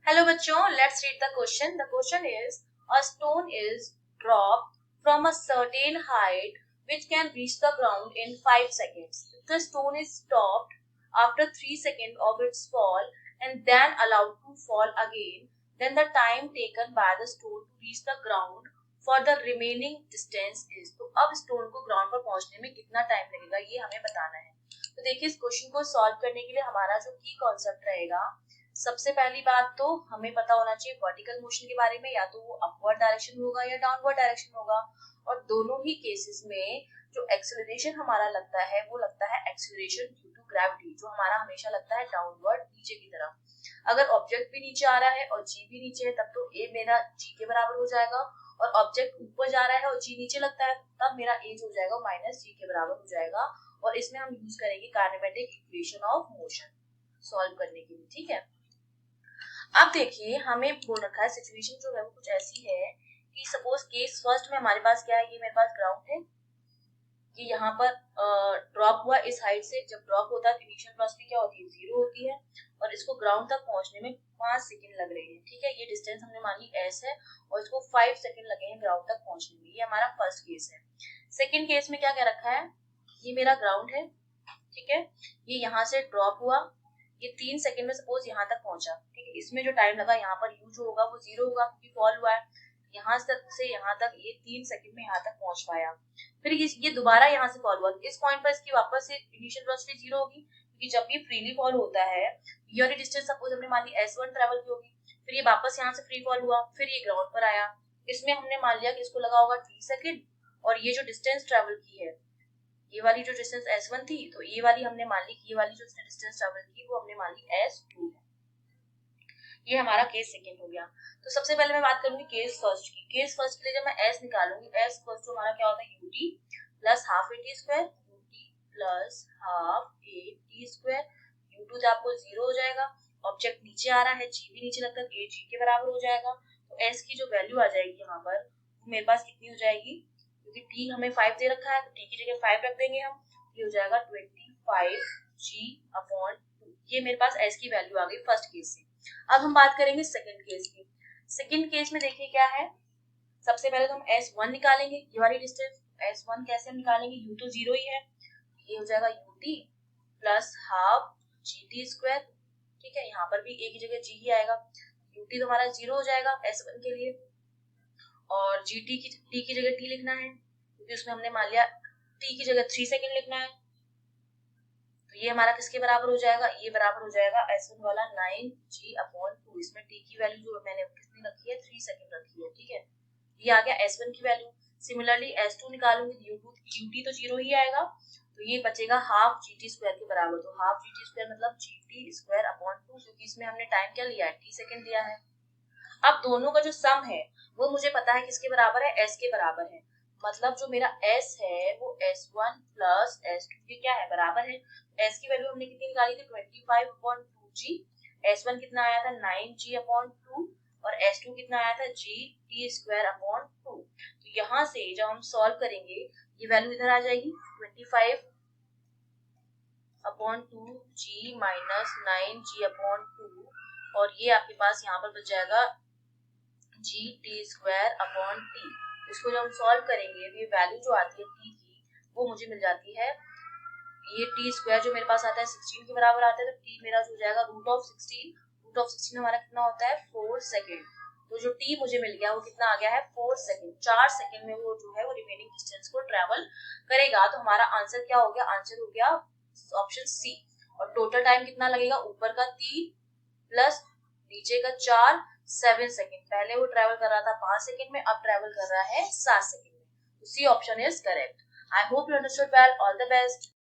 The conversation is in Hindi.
Hello बच्चों, let's read the question. The question is, a stone is dropped from a certain height which can reach the ground in 5 seconds. If the stone is stopped after 3 seconds of its fall and then allowed to fall again, then the time taken by the stone to reach the ground for the remaining distance is. तो अब स्टोन को ग्राउंड पर पहुंचने में कितना टाइम लगेगा ये हमें बताना है. तो देखिए इस क्वेश्चन को सॉल्व करने के लिए हमारा जो की कॉन्सेप्ट रहेगा, सबसे पहली बात तो हमें पता होना चाहिए वर्टिकल मोशन के बारे में, या तो वो अपवर्ड डायरेक्शन होगा या डाउनवर्ड डायरेक्शन होगा. और दोनों ही केसेस में जो एक्सेलरेशन हमारा लगता है वो लगता है एक्सेलरेशन ड्यू टू ग्रेविटी, जो हमारा हमेशा लगता है डाउनवर्ड नीचे की तरफ. अगर ऑब्जेक्ट भी नीचे आ रहा है और जी भी नीचे है तब तो ए मेरा जी के बराबर हो जाएगा, और ऑब्जेक्ट ऊपर जा रहा है और जी नीचे लगता है तब मेरा ए जो हो जाएगा माइनस जी के बराबर हो जाएगा. और इसमें हम यूज करेंगे kinematic equation of motion solve करने के लिए. ठीक है, अब देखिए हमें बोल रखा है सिचुएशन जो है वो कुछ ऐसी है कि सपोज केस फर्स्ट में हमारे पास क्या है, ये मेरे पास ग्राउंड है, ये यहाँ पर ड्रॉप हुआ इस हाइट से. जब ड्रॉप होता है इनिशियल वेलोसिटी क्या होती है, 0 होती है, और इसको ग्राउंड तक पहुंचने में 5 सेकंड लग रहे हैं. ठीक है, ये डिस्टेंस हमने मान ली s है और इसको 5 सेकंड लगे हैं ग्राउंड तक पहुंचने में. ये हमारा फर्स्ट केस है. सेकंड केस में क्या क्या रखा है, ये मेरा ग्राउंड है. ठीक है, ये यहाँ से ड्रॉप हुआ, ये 3 सेकंड में सपोज यहाँ तक पहुंचा. ठीक है, इसमें जो टाइम लगा यहाँ पर यू जो होगा वो 0 होगा क्योंकि फॉल हुआ है. यहाँ से यहाँ तक ये 3 सेकंड में यहाँ तक पहुंच पाया. फिर ये दोबारा यहाँ से फॉल हुआ, इस पॉइंट पर इसकी वापस से इनिशियल वेलोसिटी 0 होगी क्योंकि जब ये फ्रीली फॉल होता है ये वाली डिस्टेंस सपोज हमने मान ली s1 ट्रेवल की होगी. फिर ये वापस यहाँ से फ्री फॉल हुआ, फिर ये ग्राउंड पर आया, इसमें हमने मान लिया कि इसको लगा होगा t सेकंड, और ये जो डिस्टेंस ट्रेवल की है ये वाली जो डिस्टेंस s1 थी तो ये वाली हमने मान ली कि ये वाली जो डिस्टेंस ट्रेवल की वो हमने मान ली s2 है. ये हमारा केस सेकंड हो गया. तो सबसे पहले मैं बात करूंगी केस फर्स्ट की. केस फर्स्ट के लिए जब मैं s निकालूंगी, s फर्स्ट हमारा क्या होता है ut plus half A T square, ut plus half A T square. u2 तो आपको 0 हो जाएगा, ऑब्जेक्ट नीचे आ रहा है, g भी नीचे लगता है a g के बराबर हो जाएगा. तो s की जो वैल्यू आ जाएगी यहाँ पर वो मेरे पास कितनी हो जाएगी, क्योंकि t हमें 5 दे रखा है तो t की जगह 5 रख देंगे हम. ये हो जाएगा 25g/2. ये मेरे पास s की वैल्यू आ गई फर्स्ट केस से. अब हम बात करेंगे सेकंड केस की. सेकंड केस में देखिए क्या है, सबसे पहले तो हम s1 निकालेंगे. ये वाली डिस्टेंस s1 कैसे हम निकालेंगे, u तो 0 ही है, ये हो जाएगा ut plus half gt square. ठीक है, यहाँ पर भी a की जगह g ही आएगा, ut तो हमारा 0 हो जाएगा s1 के लिए, और gt की t की जगह t लिखना है क्योंकि उसमें हमने मान लिया t की जगह 3 सेकंड लिखना है. तो ये हमारा किसके बराबर हो जाएगा, ये बराबर हो जाएगा s1 वाला 9g/2. इसमें t की वैल्यू जो मैंने कितनी रखी है 3 सेकंड रखी है. ठीक है, ये आ गया s1 की वैल्यू. सिमिलरली s2 निकालूंगी, ut तो 0 ही आएगा, तो ये बचेगा हाफ gt स्क्वायर के बराबर. तो हाफ gt स्क्वायर मतलब gt स्क्वायर/2, क्योंकि इसमें हमने टाइम क्या लिया है, t सेकंड दिया है. अब दोनों का जो सम है वो मुझे पता है किसके बराबर है, s के बराबर है. मतलब जो मेरा s है वो s1 प्लस s2 के क्या है, बराबर है. s की वैल्यू हमने कितनी निकाली थी 25/2g. s1 कितना आया था 9g/2, और s2 कितना आया था gt²/2. तो यहाँ से जब हम सॉल्व करेंगे ये वैल्यू इधर आ जाएगी 25/2g माइनस 9g/2, और ये आपके पास यहाँ पर बच जाएगा gt²/t. इसको जब हम सॉल्व करेंगे तो ये वैल्यू जो आती है t की वो मुझे मिल जाती है, ये t स्क्वायर जो मेरे पास आता है 16 के बराबर आता है, तो t मेरा जो हो जाएगा √16. √16 हमारा कितना होता है 4 सेकंड. तो जो t मुझे मिल गया वो कितना आ गया है 4 सेकंड. 4 सेकंड में वो जो है वो रिमेनिंग डिस्टेंस को ट्रेवल करेगा. तो हमारा आंसर क्या हो गया, आंसर हो गया ऑप्शन सी. और टोटल टाइम कितना लगेगा, ऊपर का 3 प्लस नीचे का 4, 7 सेकंड. पहले वो ट्रेवल कर रहा था 5 सेकंड में, अब ट्रेवल कर रहा है 7 सेकंड में. तो C option is correct. I hope you understood well. All the best.